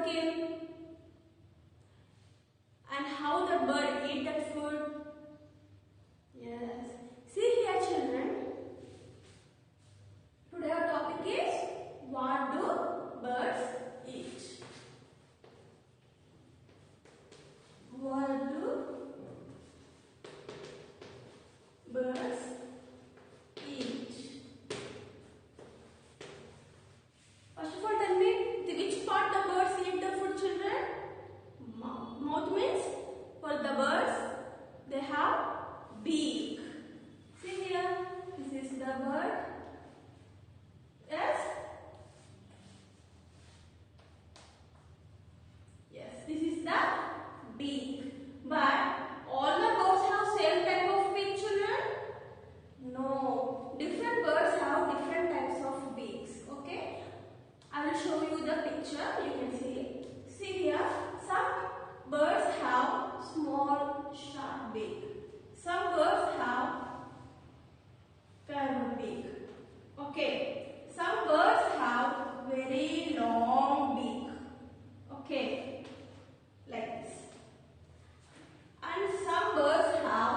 came and how the bird ate that food. Yes. See here, children. Today our topic is what do birds eat? What do birds eat? First of all, tell me which part the birds eat the food, children? Mouth means for the birds they have beak. See here, this is the bird. Yes? Yes, this is the beak. But all the birds have same type of beak, children? No. Different birds have different types of beaks. Okay? I will show you the picture. You can see. See here, some birds have small sharp beak. Some birds have curved beak. Okay. Some birds have very long beak. Okay. Like this. And some birds have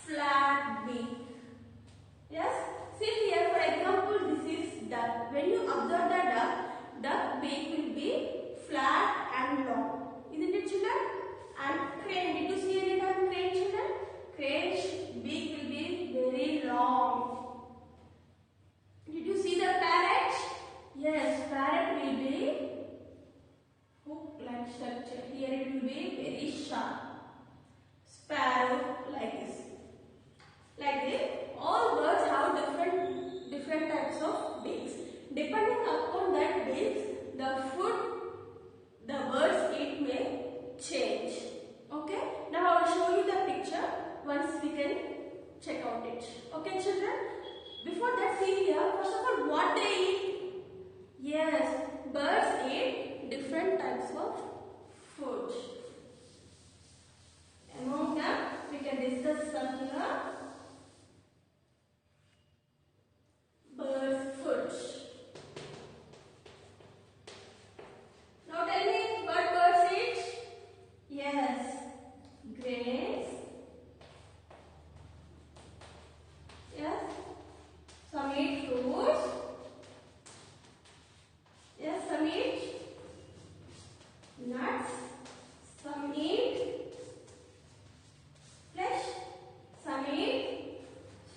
flat beak. Yes? See here, for example, this is duck. When you observe the duck beak will be flat and long. Isn't it, children? And crane, did you see any time crane, children? Crane's beak will be very long. Did you see the parrot? Yes, parrot will be hook-like structure. Here it will be very sharp. Sparrow like this. Like this. All birds have different types of beaks. Depending upon that beaks, the food the birds eat may change. Okay? Now I will show you the picture once we can check out it. Okay, children? Before that, see here, first of all, what they eat? Yes, birds eat different types of food. Among them, we can discuss some here. Birds' food. Now tell me what birds eat? Yes, grains. Yes, some eat fruits. Yes, some eat nuts. Some eat flesh. Some eat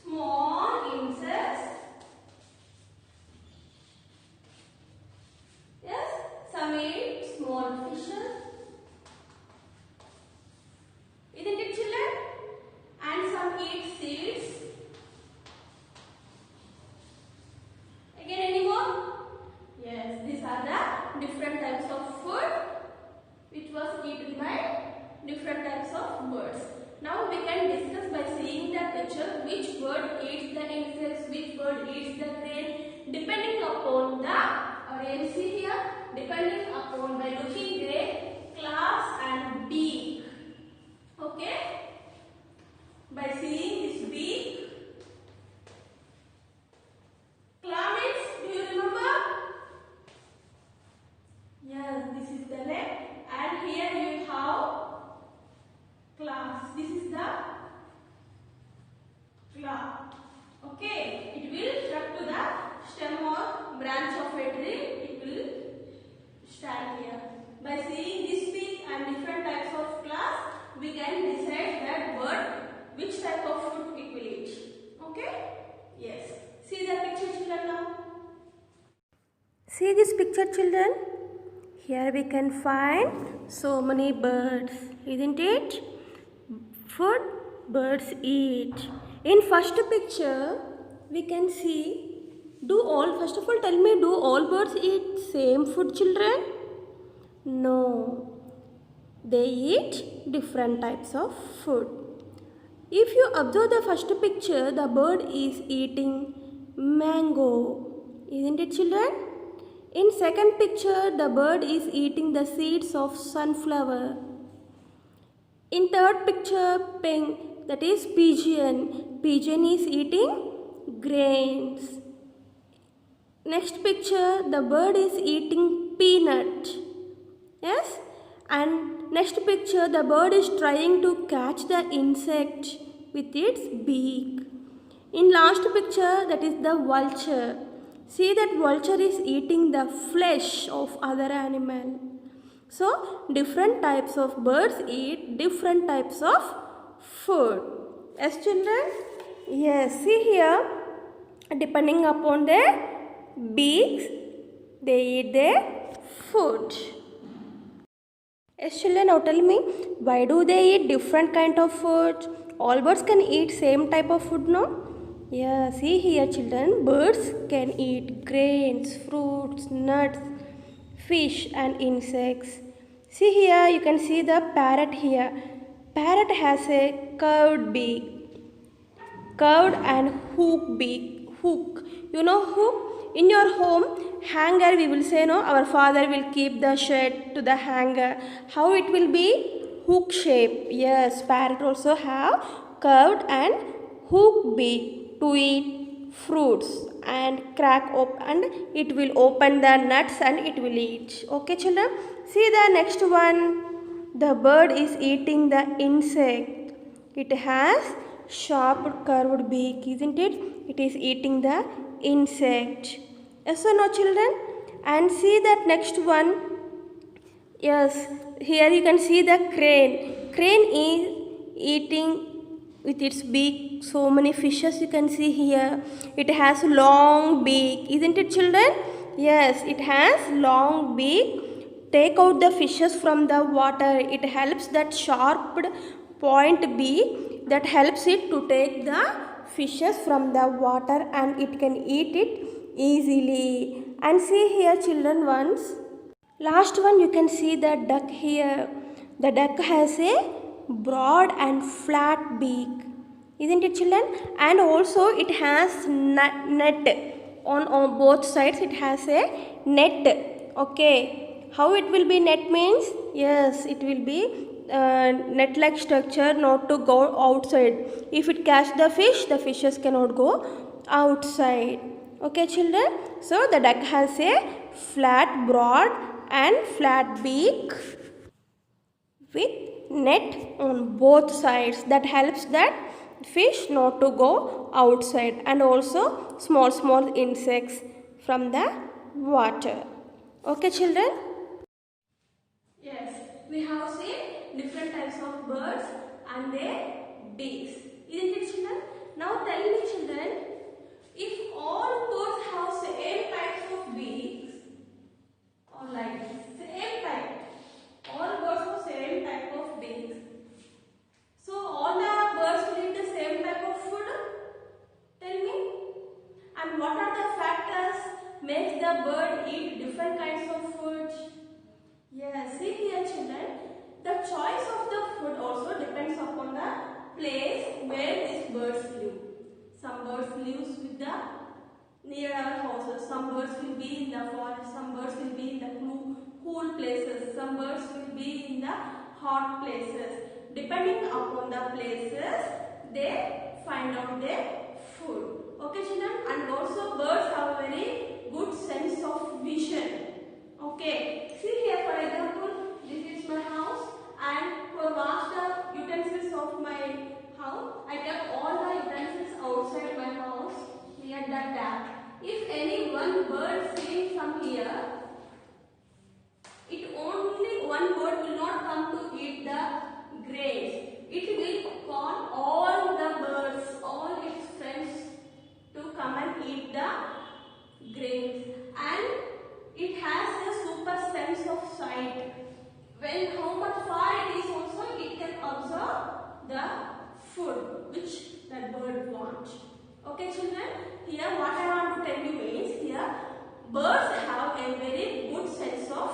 small insects. Yes, some eat small fishes. Isn't it, children? And some eat seeds. Again, any more? Yes, these are the different types of food which was eaten by different types of birds. Now we can discuss by seeing the picture which bird eats the insects, which bird eats the crane, depending upon the audience. See here, depending upon by looking their class and beak. Okay? By seeing this beak. Claw means, do you remember? Yes, this is the leg, and here you have claws. This is the claw. Okay, it will struck to the stem or branch of a tree. It will stand here. By seeing this beak and different types of claws, we can decide that bird which type of food it will eat. Okay? Yes. See the picture, children, now. See this picture, children. Here we can find so many birds, isn't it? Food birds eat. In first picture, we can see, first of all tell me, do all birds eat same food, children? No. They eat different types of food. If you observe the first picture, the bird is eating mango. Isn't it, children? In second picture, the bird is eating the seeds of sunflower. In third picture, that is pigeon. Pigeon is eating grains. Next picture, the bird is eating peanut. Yes? And next picture, the bird is trying to catch the insect with its beak. In last picture, that is the vulture. See that vulture is eating the flesh of other animal. So, different types of birds eat different types of food. Yes, children? Yes, see here, depending upon their beaks, they eat their food. Yes, children, now tell me, why do they eat different kind of food? All birds can eat same type of food, no? Yeah, see here, children, birds can eat grains, fruits, nuts, fish and insects. See here, you can see the parrot here. Parrot has a curved beak, curved and hook. You know hook? In your home, hanger we will say, no, our father will keep the shirt to the hanger. How it will be? Hook shape. Yes, parrot also have curved and hook beak to eat fruits and crack up, and it will open the nuts and it will eat. Okay, children? See the next one. The bird is eating the insect. It has sharp curved beak, isn't it? It is eating the insect. Yes or no, children? And see that next one. Yes, here you can see the crane. Crane is eating with its beak so many fishes you can see here. It has long beak, isn't it, children? Yes, it has long beak. Take out the fishes from the water. It helps that sharp point beak that helps it to take the fishes from the water, and it can eat it easily. And see here, children, once. Last one, you can see the duck here. The duck has a broad and flat beak, isn't it, children? And also it has net on both sides. It has a net. Okay, how it will be net means? Yes, it will be net like structure, not to go outside. If it catch the fishes cannot go outside. Okay, children? So the duck has a flat, broad and flat beak with net on both sides that helps that fish not to go outside, and also small insects from the water. Okay, children? Yes, we have seen different types of birds and their beaks. Isn't it, children? Now tell me, children, if all birds have same types of beaks, or like same type, all birds have same type of beaks. So all the birds will eat the same type of food? Tell me. And what are the factors makes the bird eat different kinds of food? Yes, see here, children, the choice of the food also depends upon the place where these birds live. Some birds live with the near our houses, some birds will be in the forest, some birds will be in the cool places, some birds will be in the hot places. Depending upon the places, they find out their food. Okay, children, and also birds have very good sense of vision. Okay, see here, for example, this is my house, and for wash the utensils of my house, I kept all the utensils outside my house near the tap. If any one bird seeing from here, it only one bird will not come to eat the grains. It will call all the birds, all its friends to come and eat the grains. And it has a super sense of sight. When how much far it is also, it can observe the food which that bird wants. Okay, children, here what I want to tell you is, here birds have a very good sense of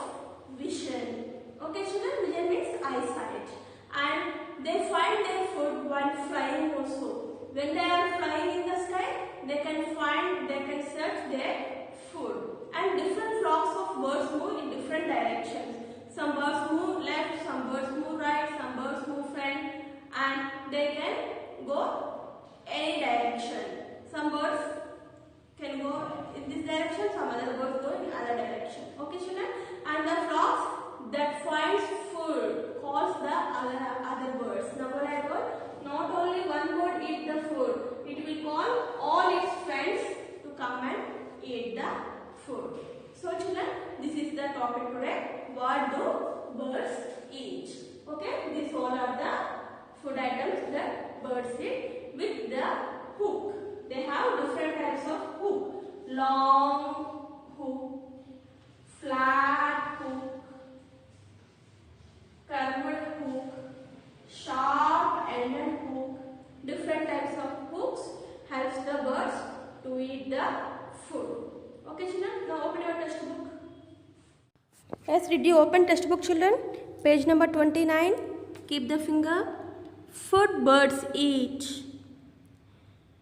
vision. Okay, children, vision means eyesight, and they find their food while flying also. When they are flying in the sky, they can search their food. And different flocks of birds move in different directions. Some birds move left, some birds move right, some birds move front, and they can go any direction. Some birds can go in this direction, some other birds go in other direction. Okay, children? And the flocks that topic today. What do birds eat? Okay, these all are the food items that birds eat with the hook. They have different types of hook. Long hook, flat hook, curved hook, sharp ended hook. Different types of hooks helps the birds to eat the food. Okay children, now open your textbook. Yes, did you open textbook children? Page number 29. Keep the finger. Food birds eat.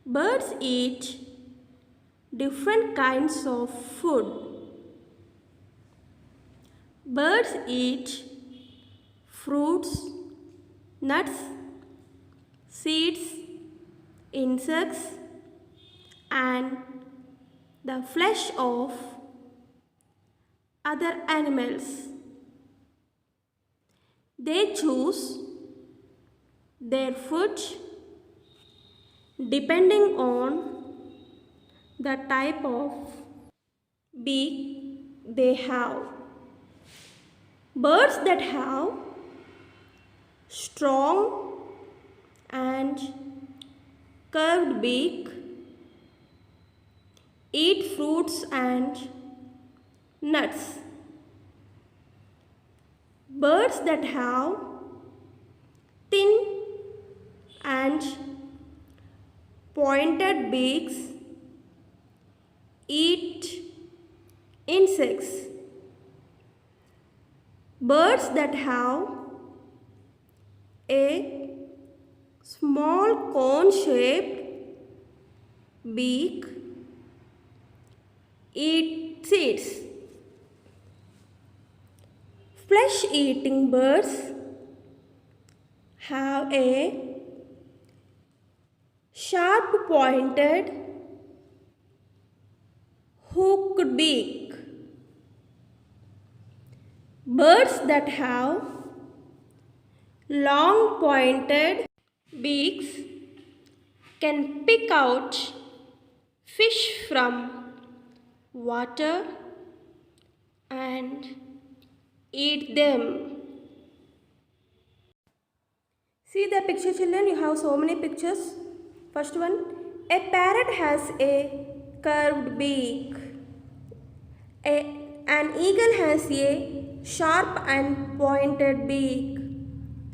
Birds eat different kinds of food. Birds eat fruits, nuts, seeds, insects, and the flesh of other animals. They choose their food depending on the type of beak they have. Birds that have strong and curved beak eat fruits and nuts. Birds that have thin and pointed beaks eat insects. Birds that have a small cone-shaped beak eat seeds. Flesh-eating birds have a sharp-pointed hooked beak. Birds that have long pointed beaks can pick out fish from water and eat them. See the picture children, you have so many pictures. First one, a parrot has a curved beak. An eagle has a sharp and pointed beak.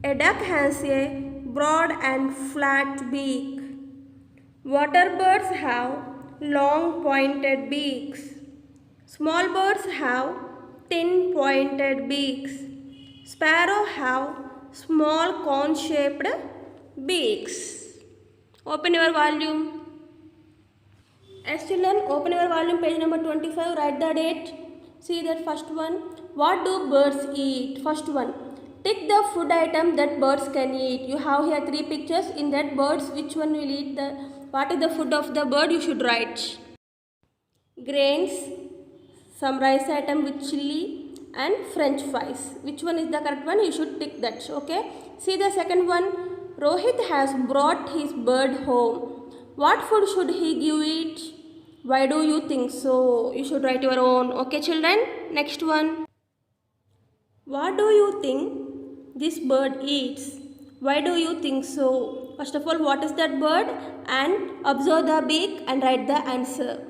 A duck has a broad and flat beak. Water birds have long pointed beaks. Small birds have thin pointed beaks. Sparrow have small cone-shaped beaks. Open your volume. Yes children, open your volume, page number 25, write the date. See that first one. What do birds eat? First one. Tick the food item that birds can eat. You have here 3 pictures. In that birds, which one will eat what is the food of the bird? You should write. Grains, some rice item with chili and french fries. Which one is the correct one? You should tick that. Okay. See the second one. Rohit has brought his bird home. What food should he give it? Why do you think so? You should write your own. Okay children. Next one. What do you think this bird eats? Why do you think so? First of all, what is that bird? And observe the beak and write the answer.